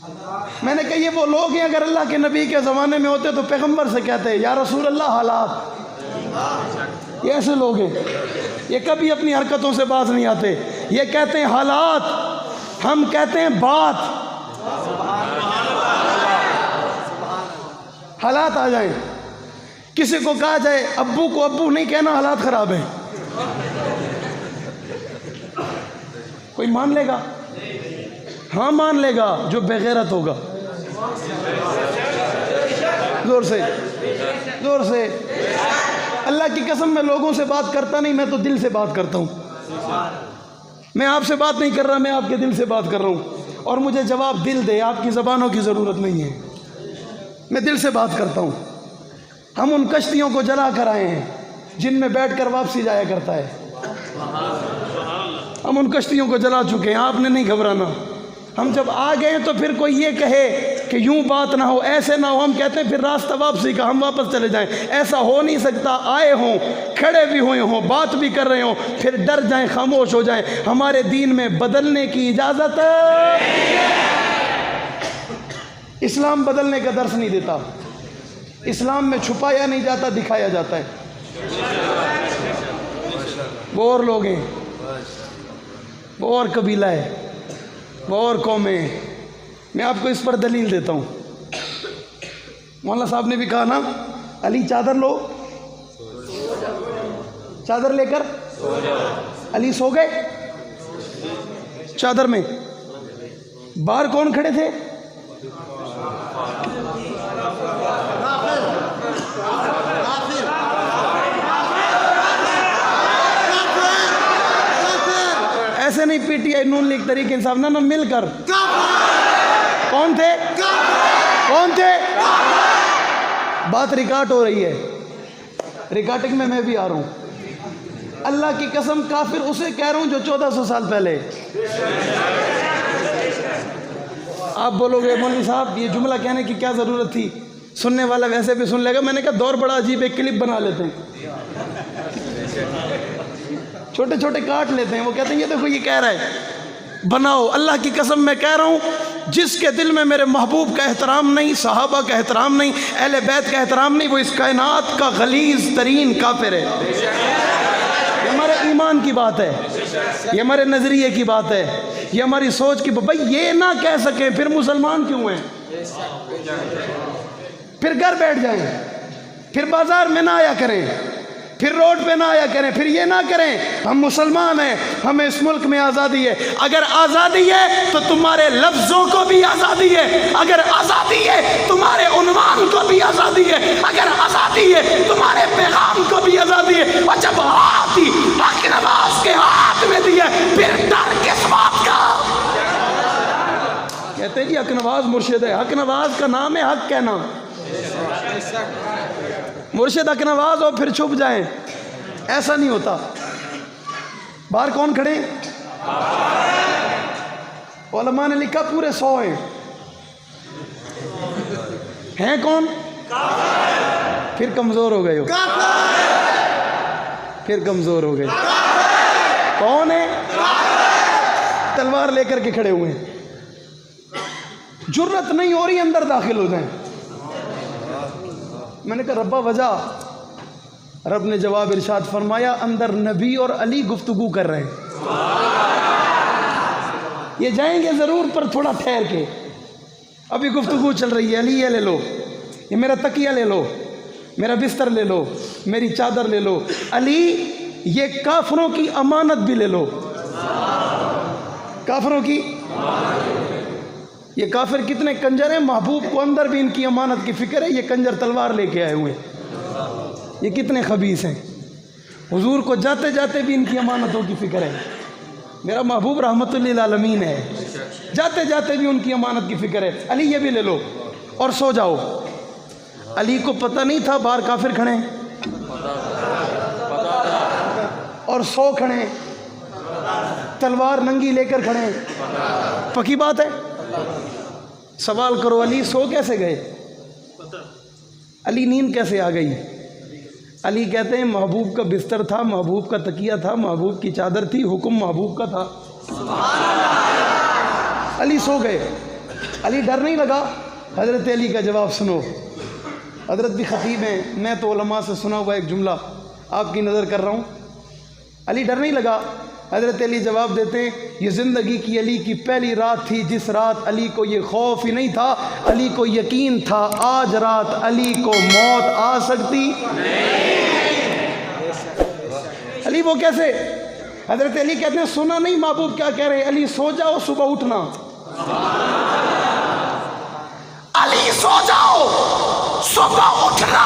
میں نے کہا یہ وہ لوگ ہیں اگر اللہ کے نبی کے زمانے میں ہوتے تو پیغمبر سے کہتے یا رسول اللہ حالات. یہ ایسے لوگ ہیں، یہ کبھی اپنی حرکتوں سے باز نہیں آتے. یہ کہتے ہیں حالات، ہم کہتے ہیں بات. حالات آ جائیں، کسی کو کہا جائے ابو کو ابو نہیں کہنا، حالات خراب ہیں. کوئی مان لے گا؟ ہاں مان لے گا جو بے غیرت ہوگا. زور سے زور سے. اللہ کی قسم میں لوگوں سے بات کرتا نہیں، میں تو دل سے بات کرتا ہوں. میں آپ سے بات نہیں کر رہا، میں آپ کے دل سے بات کر رہا ہوں، اور مجھے جواب دل دے، آپ کی زبانوں کی ضرورت نہیں ہے. میں دل سے بات کرتا ہوں. ہم ان کشتیوں کو جلا کر آئے ہیں جن میں بیٹھ کر واپسی جایا کرتا ہے. ہم ان کشتیوں کو جلا چکے ہیں، آپ نے نہیں گھبرانا. ہم جب آ گئے تو پھر کوئی یہ کہے کہ یوں بات نہ ہو، ایسے نہ ہو، ہم کہتے ہیں پھر راستہ واپسی کا، ہم واپس چلے جائیں. ایسا ہو نہیں سکتا. آئے ہوں، کھڑے بھی ہوئے ہوں، بات بھی کر رہے ہوں، پھر ڈر جائیں، خاموش ہو جائیں. ہمارے دین میں بدلنے کی اجازت ہے. اسلام بدلنے کا درس نہیں دیتا. اسلام میں چھپایا نہیں جاتا، دکھایا جاتا ہے. وہ اور لوگ ہیں، وہ اور قبیلہ ہے، وہ اور قومیں ہیں. میں آپ کو اس پر دلیل دیتا ہوں. مولانا صاحب نے بھی کہا نا، علی چادر لو، چادر لے کر علی سو گئے چادر میں. باہر کون کھڑے تھے؟ ایسے نہیں P T I known league Tehreek Insaf, نہ مل کر. کون تھے؟ کون تھے؟ بات ریکارڈ ہو رہی ہے، ریکارڈنگ میں بھی آ رہا ہوں. اللہ کی قسم کافر اسے کہہ رہا ہوں جو 1400 سال پہلے. آپ بولو گے مولوی صاحب یہ جملہ کہنے کی کیا ضرورت تھی، سننے والا ویسے بھی سن لے گا. میں نے کہا دور بڑا عجیب ہے، کلپ بنا لیتے ہیں، چھوٹے چھوٹے کاٹ لیتے ہیں. وہ کہتے ہیں یہ دیکھو یہ کہہ رہا ہے، بناؤ. اللہ کی قسم میں کہہ رہا ہوں، جس کے دل میں میرے محبوب کا احترام نہیں، صحابہ کا احترام نہیں، اہل بیت کا احترام نہیں، وہ اس کائنات کا غلیظ ترین کافر ہے. یہ ہمارے ایمان کی بات ہے، یہ ہمارے نظریے کی بات ہے، یہ ہماری سوچ کی بات. بھائی یہ نہ کہہ سکیں پھر مسلمان کیوں ہیں؟ پھر گھر بیٹھ جائیں، پھر بازار میں نہ آیا کریں، پھر روڈ پہ نہ آیا کریں، پھر یہ نہ کریں ہم مسلمان ہیں، ہمیں اس ملک میں آزادی ہے. اگر آزادی ہے تو تمہارے لفظوں کو بھی آزادی ہے. اگر آزادی ہے تمہارے عنوان کو بھی آزادی ہے. اگر آزادی ہے تمہارے پیغام کو بھی آزادی ہے. اور جب آتی حق نواز کے ہاتھ میں دی ہے پھر ڈر کس بات کا؟ کہتے ہیں جی حق نواز مرشد ہے. حق نواز کا نام ہے حق کہنا. مرشد حق نواز ہو پھر چھپ جائیں، ایسا نہیں ہوتا. باہر کون کھڑے؟ علماء نے لکھا پورے 100 ہیں کون؟ پھر کمزور ہو گئے ہو، پھر کمزور ہو گئے. کون ہے؟ تلوار لے کر کے کھڑے ہوئے ہیں، جرت نہیں ہو رہی اندر داخل ہو جائیں. میں نے کہا ربا وجہ؟ رب نے جواب ارشاد فرمایا اندر نبی اور علی گفتگو کر رہے ہیں. یہ جائیں گے ضرور پر تھوڑا ٹھہر کے، ابھی گفتگو چل رہی ہے. علی یہ لے لو، یہ میرا تکیہ لے لو، میرا بستر لے لو، میری چادر لے لو. علی یہ کافروں کی امانت بھی لے لو. کافروں کی، یہ کافر کتنے کنجر ہیں، محبوب کو اندر بھی ان کی امانت کی فکر ہے. یہ کنجر تلوار لے کے آئے ہوئے، یہ کتنے خبیث ہیں. حضور کو جاتے جاتے بھی ان کی امانتوں کی فکر ہے. میرا محبوب رحمت للعالمین ہے، جاتے جاتے بھی ان کی امانت کی فکر ہے. علی یہ بھی لے لو اور سو جاؤ. علی کو پتہ نہیں تھا باہر کافر کھڑے اور 100 کھڑے، تلوار ننگی لے کر کھڑے. پکی بات ہے. سوال کرو علی سو کیسے گئے؟ علی نیند کیسے آ گئی؟ علی کہتے ہیں محبوب کا بستر تھا، محبوب کا تکیہ تھا، محبوب کی چادر تھی، حکم محبوب کا تھا. علی سو گئے. علی ڈر نہیں لگا؟ حضرت علی کا جواب سنو، حضرت بھی خطیب ہیں، میں تو علماء سے سنا ہوا ایک جملہ آپ کی نظر کر رہا ہوں. علی ڈر نہیں لگا؟ حضرت علی جواب دیتے ہیں یہ زندگی کی علی کی پہلی رات تھی جس رات علی کو یہ خوف ہی نہیں تھا، علی کو یقین تھا آج رات علی کو موت آ سکتی علی وہ کیسے؟ حضرت علی کہتے ہیں سنا نہیں محبوب کیا کہہ رہے ہیں؟ علی سو جاؤ صبح اٹھنا، علی سو جاؤ صبح اٹھنا،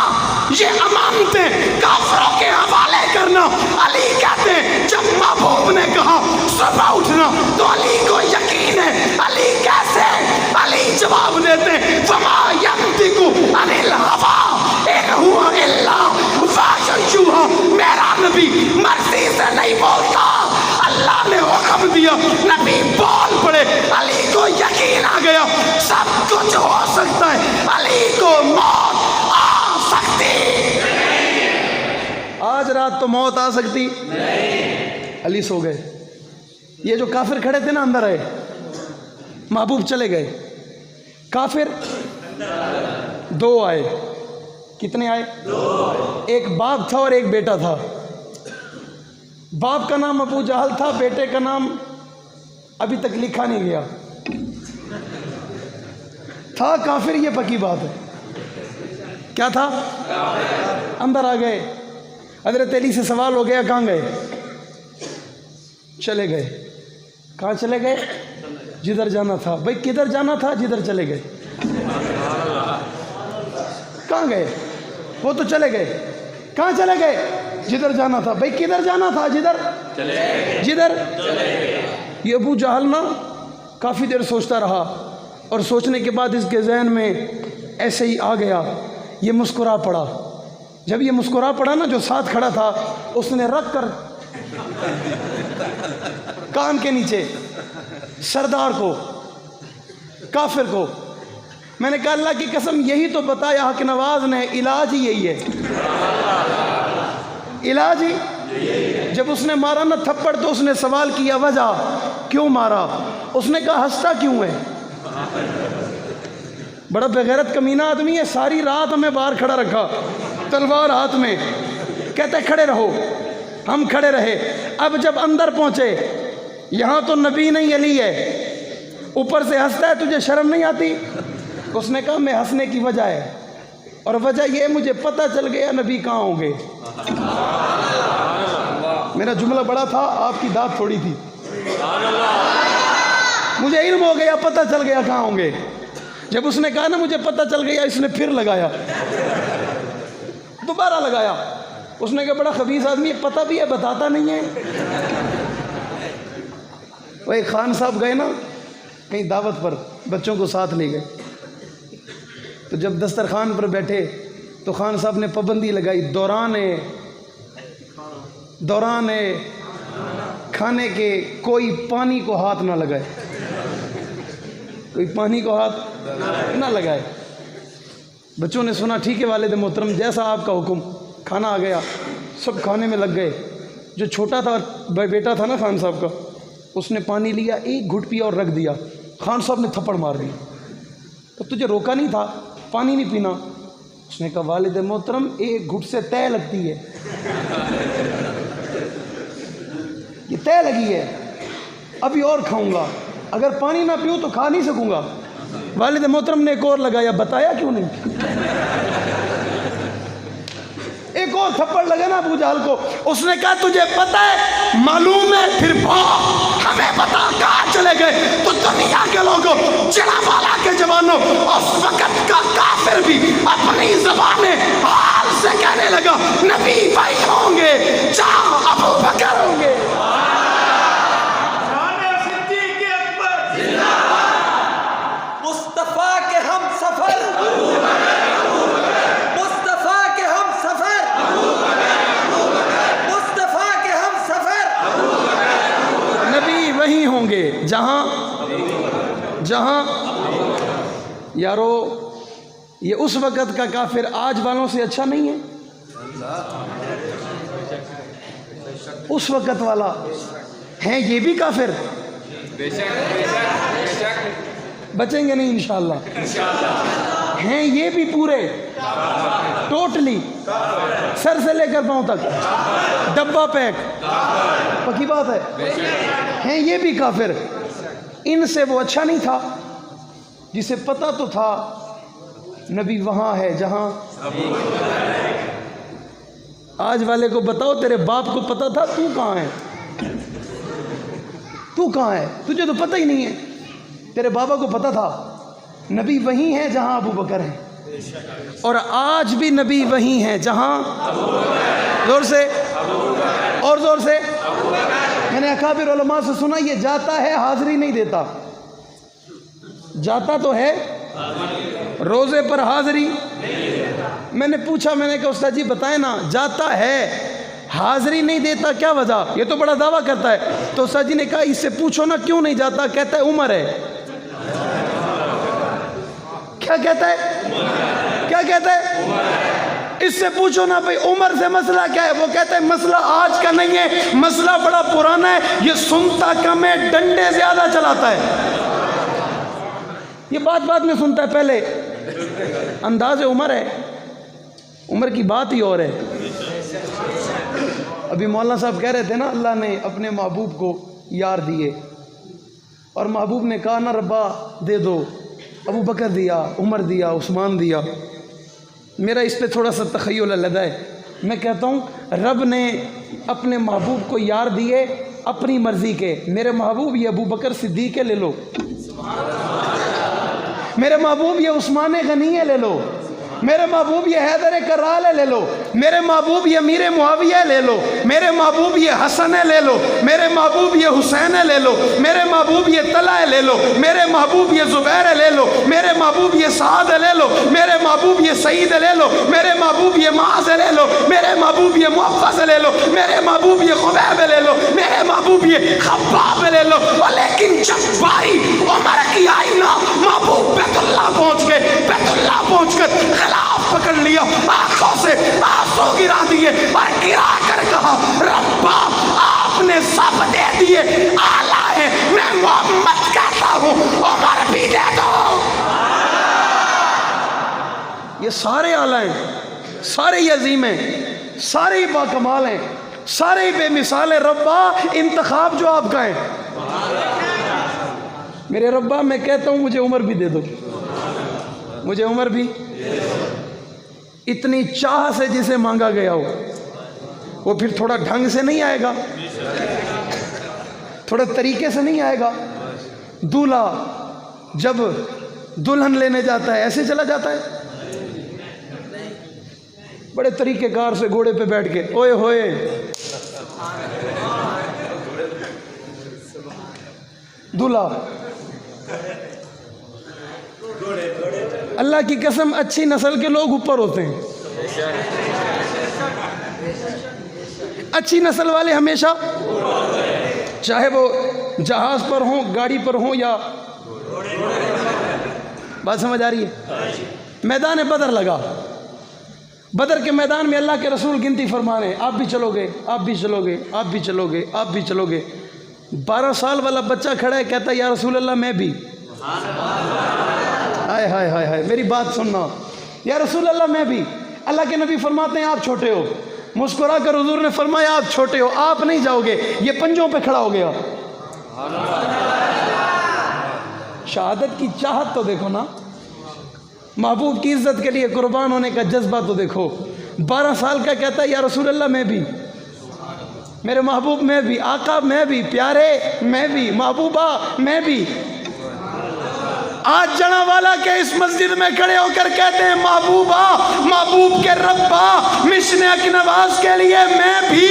یہ امانتیں کافروں کے حوالے کرنا. علی کہتے ہیں جب محبوب نے کہا صبح اٹھنا تو علی کو یقین ہے. علی کیسے؟ علی جواب دیتے ہیں فما ينطق عن الهوى ان هو الا وحی یوحی، میرا نبی مرضی سے نہیں بولتا، اللہ نے حکم دیا نبی بول پڑے. علی کو یقین آ گیا سب کچھ ہو سکتا ہے، علی کو موت آ سکتی، آج رات تو موت آ سکتی نہیں. علی سو گئے. یہ جو کافر کھڑے تھے نا اندر آئے، محبوب چلے گئے. کافر دو آئے. کتنے آئے؟ ایک باپ تھا اور ایک بیٹا تھا. باپ کا نام ابو جہل تھا، بیٹے کا نام ابھی تک لکھا نہیں گیا تھا. کافر، یہ پکی بات ہے. کیا تھا؟ اندر آ گئے. حضرت علی سے سوال ہو گیا کہاں گئے؟ چلے گئے. کہاں چلے گئے؟ جدھر جانا تھا. بھائی کدھر جانا تھا؟ جدھر چلے گئے. کہاں گئے؟ وہ تو چلے گئے. کہاں چلے گئے؟ جدھر جانا تھا. بھائی کدھر جانا تھا؟ جدھر جدھر. یہ ابو جہل نا کافی دیر سوچتا رہا اور سوچنے کے بعد اس کے ذہن میں ایسے ہی آ گیا. یہ مسکرا پڑا. جب یہ مسکرا پڑا نا، جو ساتھ کھڑا تھا اس نے رکھ کر کان کے نیچے سردار کو، کافر کو، میں نے کہا اللہ کی قسم یہی تو بتایا حق نواز نے، علاج ہی یہی ہے، علاج ہی. جب اس نے مارا نا تھپڑ تو اس نے سوال کیا وجہ کیوں مارا؟ اس نے کہا ہنستا کیوں ہے؟ بڑا بغیرت کمینہ آدمی ہے. ساری رات ہمیں باہر کھڑا رکھا تلوار ہاتھ میں، کہتے کھڑے رہو. ہم کھڑے رہے. اب جب اندر پہنچے، یہاں تو نبی نہیں علی ہے، اوپر سے ہنستا ہے، تجھے شرم نہیں آتی؟ اس نے کہا میں ہنسنے کی وجہ ہے، اور وجہ یہ مجھے پتہ چل گیا نبی کہاں ہوں گے. میرا جملہ بڑا تھا، آپ کی داد تھوڑی تھی. مجھے علم ہو گیا، پتہ چل گیا کہاں ہوں گے. جب اس نے کہا نا مجھے پتہ چل گیا، اس نے پھر لگایا، دوبارہ لگایا. اس نے کہا بڑا خبیث آدمی ہے، پتہ بھی ہے بتاتا نہیں ہے. وہ ایک خان صاحب گئے نا کہیں دعوت پر، بچوں کو ساتھ لے گئے. تو جب دسترخوان پر بیٹھے تو خان صاحب نے پابندی لگائی دوران کھانے کے کوئی پانی کو ہاتھ نہ لگائے، کوئی پانی کو ہاتھ نہ لگائے. بچوں نے سنا ٹھیک ہے والد محترم جیسا آپ کا حکم. کھانا آ گیا، سب کھانے میں لگ گئے. جو چھوٹا تھا بیٹا تھا نا خان صاحب کا، اس نے پانی لیا، ایک گھٹ پیا اور رکھ دیا. خان صاحب نے تھپڑ مار دیا. تو تجھے روکا نہیں تھا پانی نہیں پینا؟ اس نے کہا والد محترم ایک گھٹ سے تہ لگتی ہے، یہ تہ لگی ہے، ابھی اور کھاؤں گا، اگر پانی نہ پیوں تو کھا نہیں سکوں گا. والد محترم نے ایک اور لگایا، بتایا کیوں نہیں؟ ایک اور تھپڑ لگا نا ابو جہل کو. اس نے کہا تجھے پتہ ہے، معلوم ہے، پھر ہمیں پتا کہاں چلے گئے. تو دنیا کے لوگوں، جڑا والا کے جوانوں، اس وقت کا کافر بھی اپنی زبان حال سے کہنے لگا نبی بھائی ہوں گے، جہاں ابو بکر ہوں گے. مصطفیٰ کے ہم سفر، مصطفیٰ کے ہم سفر، مصطفیٰ کے ہم سفر. نبی وہی ہوں گے جہاں یارو یہ اس وقت کا کافر آج والوں سے اچھا نہیں ہے. اس وقت والا ہیں یہ بھی کافر. بچیں گے نہیں انشاءاللہ؟ ہیں یہ بھی پورے ٹوٹلی سر سے لے کر پاؤں تک ڈبہ پیک، پکی بات ہے، ہیں یہ بھی کافر۔ ان سے وہ اچھا نہیں تھا جسے پتہ تو تھا نبی وہاں ہے جہاں، آج والے کو بتاؤ تیرے باپ کو پتہ تھا تو کہاں ہے؟ تو کہاں ہے؟ تجھے تو پتہ ہی نہیں ہے۔ تیرے بابا کو پتہ تھا نبی وہیں ہے جہاں ابو بکر ہے، اور آج بھی نبی وہیں ہے جہاں، زور سے اور زور سے۔ میں نے اکابر علماء سے سنا یہ جاتا ہے حاضری نہیں دیتا، جاتا تو ہے روزے پر حاضری۔ میں نے پوچھا، میں نے کہا استاد جی بتائیں نا، جاتا ہے حاضری نہیں دیتا کیا وجہ؟ یہ تو بڑا دعویٰ کرتا ہے۔ تو استاد جی نے کہا اس سے پوچھو نا کیوں نہیں جاتا؟ کہتا ہے عمر ہے۔ کیا کہتا ہے؟ کیا کہتا ہے؟ اس سے پوچھو نا بھئی عمر سے مسئلہ کیا ہے؟ وہ کہتا ہے مسئلہ آج کا نہیں ہے، مسئلہ بڑا پرانا ہے، یہ سنتا کم ہے، ڈنڈے زیادہ چلاتا ہے۔ یہ بات میں سنتا ہے، پہلے انداز عمر ہے، عمر کی بات ہی اور ہے۔ ابھی مولانا صاحب کہہ رہے تھے نا اللہ نے اپنے محبوب کو یار دیے، اور محبوب نے کہا نا ربا دے دو، ابو بکر دیا، عمر دیا، عثمان دیا۔ میرا اس پہ تھوڑا سا تخیل علیحدہ ہے، میں کہتا ہوں رب نے اپنے محبوب کو یار دیے اپنی مرضی کے۔ میرے محبوب یہ ابو بکر صدیق لے لو، میرے محبوب یہ عثمان غنی لے لو، میرے محبوب یہ حیدر کرال لے لو، میرے محبوب یہ امیر معاویہ لے لو، میرے محبوب یہ حسن لے لو، میرے محبوب یہ حسین لے لو، میرے محبوب یہ طلحہ لے لو، میرے محبوب یہ زبیر لے لو، میرے محبوب یہ سعد لے لو، میرے محبوب یہ سعید لے لو، میرے محبوب یہ معاذ لے لو، میرے محبوب یہ محفظ لے لو، میرے محبوب یہ خبیب لے لو، میرے محبوب یہ خباب لے لو۔ لیکن جب باری عمر کی آئی نا، محبوب بیت اللہ پہنچ گئے، بیت اللہ پہنچ کر غلاف پکڑ لیا، آنکھوں سے آنسو گرا دیے اور گرا کر کہا ربا آپ نے سب دے دیے، اعلیٰ ہے، میں محمد کہتا ہوں عمر بھی دے دو۔ یہ سارے اعلیٰ ہیں، سارے ہی عظیم ہیں، سارے ہی باکمال ہیں، سارے ہی بے مثال ہیں۔ ربا انتخاب جو آپ کا ہے، میرے ربا میں کہتا ہوں مجھے عمر بھی دے دو، مجھے عمر بھی۔ اتنی چاہ سے جسے مانگا گیا ہو وہ پھر تھوڑا ڈھنگ سے نہیں آئے گا، تھوڑے طریقے سے نہیں آئے گا۔ دولہا جب دلہن لینے جاتا ہے ایسے چلا جاتا ہے؟ بڑے طریقے کار سے گھوڑے پہ بیٹھ کے اوئے ہوئے، دولہا اللہ کی قسم اچھی نسل کے لوگ اوپر ہوتے ہیں، اچھی نسل والے ہمیشہ، چاہے وہ جہاز پر ہوں، گاڑی پر ہوں، یا بات سمجھ آ رہی ہے؟ میدان بدر لگا، بدر کے میدان میں اللہ کے رسول گنتی فرما رہے ہیں، آپ بھی چلو گے، آپ بھی چلو گے، آپ بھی چلو گے، آپ بھی چلو گے۔ 12 سال والا بچہ کھڑا ہے، کہتا ہے یا رسول اللہ میں بھی۔ ہائے ہائے ہائے ہائے، میری بات سننا، یا رسول اللہ میں بھی۔ اللہ کے نبی فرماتے ہیں آپ چھوٹے ہو، مسکرا کر حضور نے فرمایا آپ چھوٹے ہو، آپ نہیں جاؤ گے۔ یہ پنجوں پہ کھڑا ہو گیا۔ شہادت کی چاہت تو دیکھو نا، محبوب کی عزت کے لیے قربان ہونے کا جذبہ تو دیکھو۔ 12 سال کا کہتا ہے یا رسول اللہ میں بھی، میرے محبوب میں بھی، آقا میں بھی، پیارے میں بھی، محبوبہ میں بھی۔ آج جڑا والا کے اس مسجد میں کھڑے ہو کر کہتے ہیں محبوبہ، محبوب کے ربا، مشن اکنواز کے لیے میں بھی،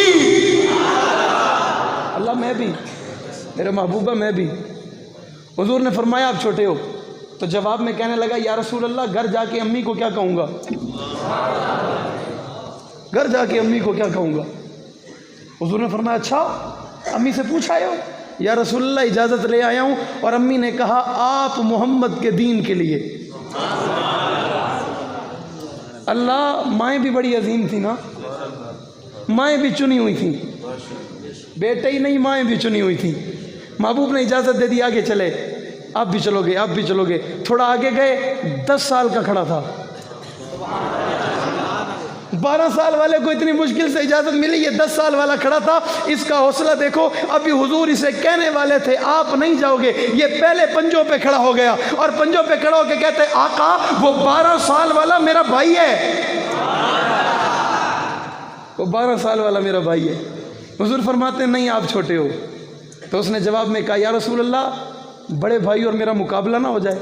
اللہ میں بھی، میرے محبوبہ میں بھی۔ حضور نے فرمایا آپ چھوٹے ہو، تو جواب میں کہنے لگا یا رسول اللہ گھر جا کے امی کو کیا کہوں گا، گھر جا کے امی کو کیا کہوں گا۔ حضور نے فرمایا اچھا امی سے پوچھ آئے ہو؟ یا رسول اللہ اجازت لے آیا ہوں، اور امی نے کہا آپ محمد کے دین کے لیے۔ اللہ، مائیں بھی بڑی عظیم تھی نا، مائیں بھی چنی ہوئی تھیں، بیٹے ہی نہیں مائیں بھی چنی ہوئی تھیں۔ محبوب نے اجازت دے دی آگے چلے، آپ بھی چلو گے، آپ بھی چلو گے، تھوڑا آگے گئے، 10 سال کا کھڑا تھا۔ 12 سال والے کو اتنی مشکل سے اجازت ملی، یہ 10 سال والا کھڑا تھا۔ اس کا حوصلہ دیکھو، ابھی حضور اسے کہنے والے تھے آپ نہیں جاؤ گے، یہ پہلے پنجوں پہ کھڑا ہو گیا اور پنجوں پہ کھڑا ہو کے کہتے ہیں آقا وہ 12 سال والا میرا بھائی ہے، وہ 12 سال والا میرا بھائی ہے۔ حضور فرماتے ہیں نہیں آپ چھوٹے ہو۔ تو اس نے جواب میں کہا یا رسول اللہ بڑے بھائی اور میرا مقابلہ نہ ہو جائے،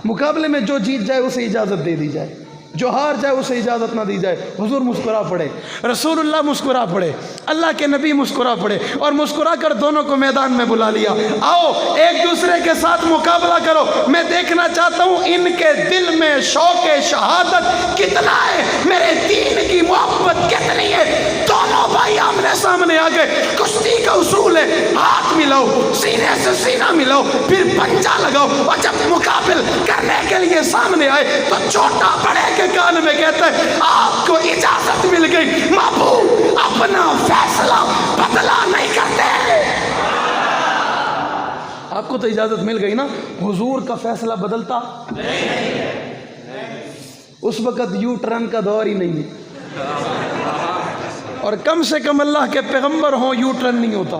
مقابلے میں جو جیت جائے اسے اجازت دے دی جائے، جو ہار جائے اسے اجازت نہ دی جائے۔ حضور مسکرا پڑے، رسول اللہ مسکرا پڑے، اللہ کے نبی مسکرا پڑے اور مسکرا کر دونوں کو میدان میں بلا لیا، آؤ ایک دوسرے کے ساتھ مقابلہ کرو، میں دیکھنا چاہتا ہوں ان کے دل میں شوق شہادت کتنا ہے، میرے دین کی محبت کتنی ہے۔ دونوں بھائی آمنے سامنے آ گئے۔ کشتی کا اصول ہے ہاتھ ملاؤ، سینے سے سینہ ملاؤ، پھر پنجہ لگاؤ، اور جب مقابل کرنے کے لیے سامنے آئے تو چھوٹا بڑے کے کان میں کہتا ہے آپ کو اجازت مل گئی، محبوب اپنا فیصلہ بدلا نہیں کرتے۔ آپ کو تو اجازت مل گئی نا، حضور کا فیصلہ بدلتا اس وقت یو ٹرن کا دور ہی نہیں ہے، اور کم سے کم اللہ کے پیغمبر ہوں یو ٹرن نہیں ہوتا،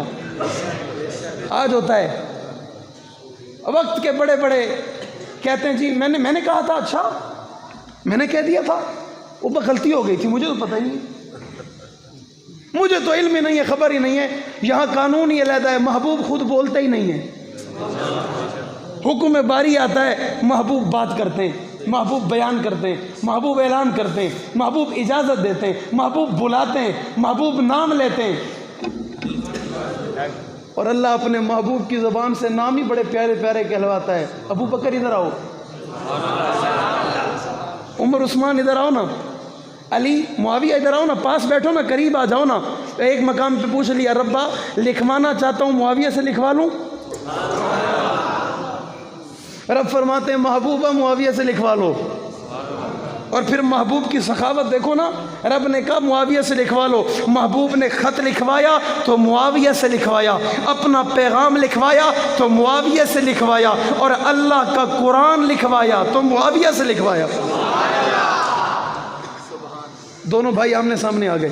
آج ہوتا ہے۔ وقت کے بڑے بڑے کہتے ہیں جی میں نے کہا تھا، اچھا میں نے کہہ دیا تھا، وہ غلطی ہو گئی تھی، مجھے تو پتہ ہی نہیں، مجھے تو علم ہی نہیں ہے، خبر ہی نہیں ہے۔ یہاں قانون ہی علیحدہ ہے، محبوب خود بولتے ہی نہیں ہے، حکم باری آتا ہے محبوب بات کرتے ہیں، محبوب بیان کرتے ہیں، محبوب اعلان کرتے ہیں، محبوب اجازت دیتے ہیں، محبوب بلاتے ہیں، محبوب نام لیتے ہیں، اور اللہ اپنے محبوب کی زبان سے نام ہی بڑے پیارے پیارے کہلواتا ہے۔ ابو بکر ادھر آؤ، عمر عثمان ادھر آؤ نا، علی معاویہ ادھر آؤ نا، پاس بیٹھو نا، قریب آ جاؤ نا۔ ایک مقام پہ پوچھ لیا ربا لکھوانا چاہتا ہوں معاویہ سے لکھوا لوں، رب فرماتے ہیں محبوبہ معاویہ سے لکھوا لو، اور پھر محبوب کی سخاوت دیکھو نا، رب نے کہا معاویہ سے لکھوا لو، محبوب نے خط لکھوایا تو معاویہ سے لکھوایا، اپنا پیغام لکھوایا تو معاویہ سے لکھوایا، اور اللہ کا قرآن لکھوایا تو معاویہ سے لکھوایا۔ دونوں بھائی آمنے سامنے آ گئے،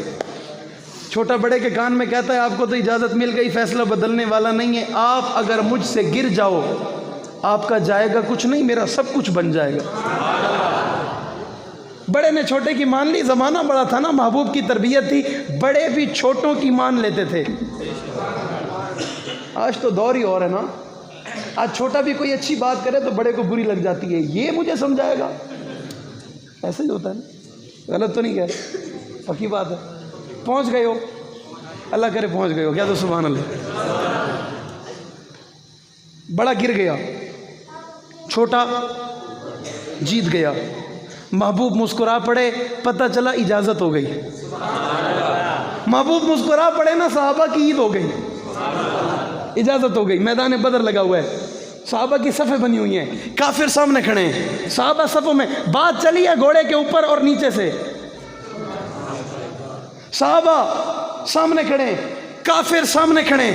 چھوٹا بڑے کے کان میں کہتا ہے آپ کو تو اجازت مل گئی، فیصلہ بدلنے والا نہیں ہے، آپ اگر مجھ سے گر جاؤ آپ کا جائے گا کچھ نہیں، میرا سب کچھ بن جائے گا۔ بڑے نے چھوٹے کی مان لی، زمانہ بڑا تھا نا، محبوب کی تربیت تھی، بڑے بھی چھوٹوں کی مان لیتے تھے۔ آج تو دور ہی اور ہے نا، آج چھوٹا بھی کوئی اچھی بات کرے تو بڑے کو بری لگ جاتی ہے، یہ مجھے سمجھائے گا، ایسے ہی ہوتا ہے نا، غلط تو نہیں کہہ، پکی بات ہے۔ پہنچ گئے ہو، اللہ کرے پہنچ گئے ہو، کیا تو سبحان اللہ۔ بڑا گر گیا، چھوٹا جیت گیا، محبوب مسکرا پڑے، پتہ چلا اجازت ہو گئی، محبوب مسکرا پڑے نا، صحابہ کی عید ہو گئی، اجازت ہو گئی۔ میدان بدر لگا ہوا ہے، صحابہ کی صفیں بنی ہوئی ہیں، کافر سامنے کھڑے ہیں، صحابہ صفوں میں، بات چلی ہے گھوڑے کے اوپر اور نیچے سے، صحابہ سامنے کھڑے، کافر سامنے کھڑے،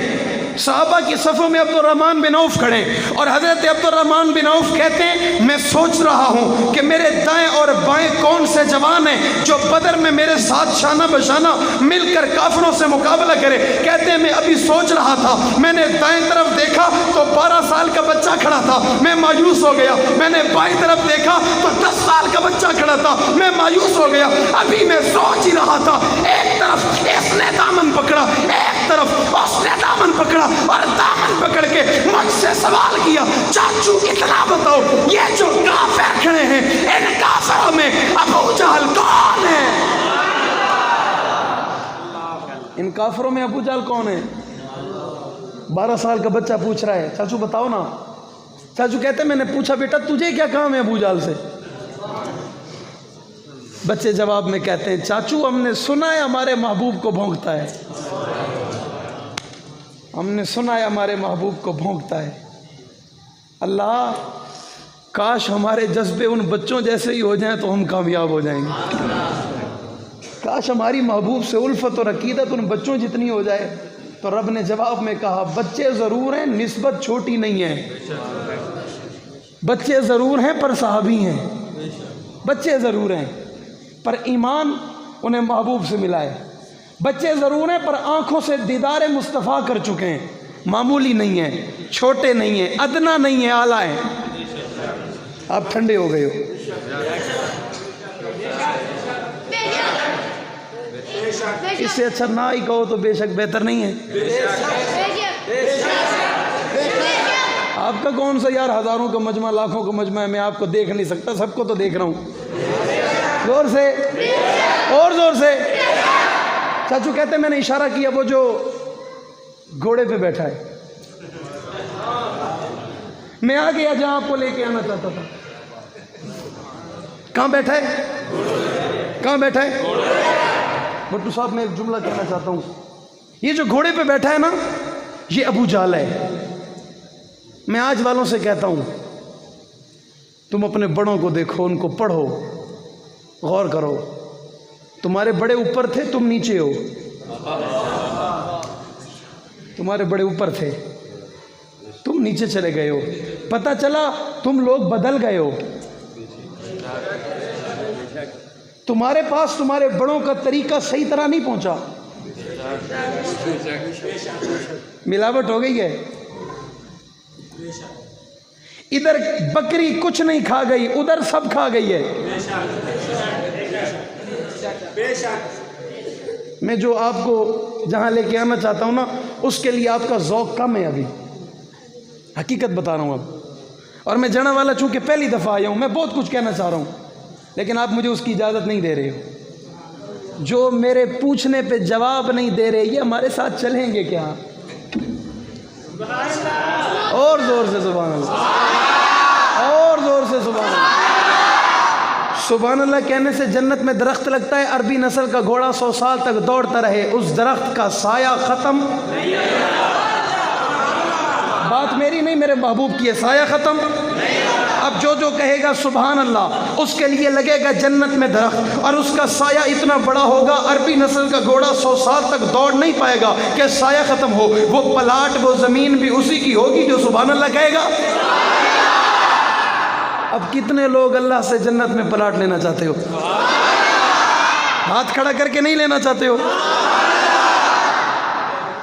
صحابہ کی صفوں میں عبد الرحمن بن عوف کھڑے، اور حضرت عبد الرحمن بن عوف کہتے ہیں میں سوچ رہا ہوں کہ میرے دائیں اور بائیں کون سے جوان ہیں جو بدر میں میرے ساتھ شانہ بشانہ مل کر کافروں سے مقابلہ کرے۔ کہتے ہیں میں ابھی سوچ رہا تھا، میں نے دائیں طرف دیکھا تو 12 سال کا بچہ کھڑا تھا، میں مایوس ہو گیا، میں نے بائیں طرف دیکھا تو 10 سال کا بچہ کھڑا تھا، میں مایوس ہو گیا۔ ابھی میں سوچ ہی رہا تھا، ایک طرف اس نے دامن پکڑا، ایک طرف اس نے دامن پکڑا، اور دامن پکڑ کے مجھ سے سوال کیا چاچو اتنا بتاؤ یہ جو کافر کھڑے ہیں ان کافروں میں ابو جہل کون ہے؟ ان کافروں میں ابو جہل کون ہے؟ 12 سال کا بچہ پوچھ رہا ہے چاچو بتاؤ نا۔ چاچو کہتے ہیں میں نے پوچھا بیٹا تجھے کیا کام ہے ابو جہل سے؟ بچے جواب میں کہتے ہیں چاچو ہم نے سنا ہے ہمارے محبوب کو بھونکتا ہے، ہم نے سنا ہے ہمارے محبوب کو بھونکتا ہے۔ اللہ کاش ہمارے جذبے ان بچوں جیسے ہی ہو جائیں تو ہم کامیاب ہو جائیں گے، کاش ہماری محبوب سے الفت اور عقیدت ان بچوں جتنی ہو جائے تو رب نے جواب میں کہا بچے ضرور ہیں نسبت چھوٹی نہیں ہے، بچے ضرور ہیں پر صحابی ہیں، بچے ضرور ہیں پر ایمان انہیں محبوب سے ملا ہے، بچے ضرور ہیں پر آنکھوں سے دیدار مصطفیٰ کر چکے ہیں، معمولی نہیں ہیں، چھوٹے نہیں ہیں، ادنا نہیں ہیں، اعلیٰ ہیں۔ آپ ٹھنڈے ہو گئے ہو۔ اس سے اچھا نہ ہی کہو تو بے شک بہتر نہیں ہے۔ آپ کا کون سا یار ہزاروں کا مجمع لاکھوں کا مجمع ہے، میں آپ کو دیکھ نہیں سکتا، سب کو تو دیکھ رہا ہوں۔ زور سے اور زور سے۔ چاچو کہتے ہیں میں نے اشارہ کیا وہ جو گھوڑے پہ بیٹھا ہے، میں آ گیا جہاں آپ کو لے کے آنا چاہتا تھا۔ کہاں بیٹھا ہے؟ کہاں بیٹھا ہے؟ بٹو صاحب میں ایک جملہ کہنا چاہتا ہوں، یہ جو گھوڑے پہ بیٹھا ہے نا یہ ابو جہل ہے۔ میں آج والوں سے کہتا ہوں تم اپنے بڑوں کو دیکھو، ان کو پڑھو، غور کرو، تمہارے بڑے اوپر تھے تم نیچے ہو، تمہارے بڑے اوپر تھے تم نیچے چلے گئے ہو، پتہ چلا تم لوگ بدل گئے ہو، تمہارے پاس تمہارے بڑوں کا طریقہ صحیح طرح نہیں پہنچا، ملاوٹ ہو گئی ہے۔ ادھر بکری کچھ نہیں کھا گئی، ادھر سب کھا گئی ہے۔ میں جو آپ کو جہاں لے کے آنا چاہتا ہوں نا اس کے لیے آپ کا ذوق کم ہے، ابھی حقیقت بتا رہا ہوں اب، اور میں جانا والا چونکہ پہلی دفعہ آیا ہوں، میں بہت کچھ کہنا چاہ رہا ہوں لیکن آپ مجھے اس کی اجازت نہیں دے رہے ہو۔ جو میرے پوچھنے پہ جواب نہیں دے رہے یہ ہمارے ساتھ چلیں گے کیا؟ اور زور سے سبحان اللہ، اور زور سے سبحان اللہ۔ سبحان اللہ کہنے سے جنت میں درخت لگتا ہے، عربی نسل کا گھوڑا 100 سال تک دوڑتا رہے، اس درخت کا سایہ ختم، بات میری نہیں میرے محبوب کی ہے، سایہ ختم۔ اب جو کہے گا سبحان اللہ اس کے لیے لگے گا جنت میں درخت، اور اس کا سایہ اتنا بڑا ہوگا عربی نسل کا گھوڑا 100 سال تک دوڑ نہیں پائے گا کہ سایہ ختم ہو، وہ پلاٹ وہ زمین بھی اسی کی ہوگی جو سبحان اللہ کہے گا۔ اب کتنے لوگ اللہ سے جنت میں پلاٹ لینا چاہتے ہو؟ ہاتھ کھڑا کر کے نہیں لینا چاہتے ہو؟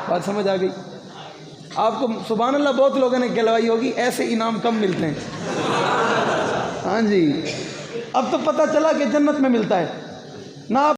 بات سمجھ آ گئی؟ آپ کو سبحان اللہ بہت لوگوں نے کہلوائی ہوگی، ایسے انعام کم ملتے ہیں۔ ہاں جی، اب تو پتہ چلا کہ جنت میں ملتا ہے نہ۔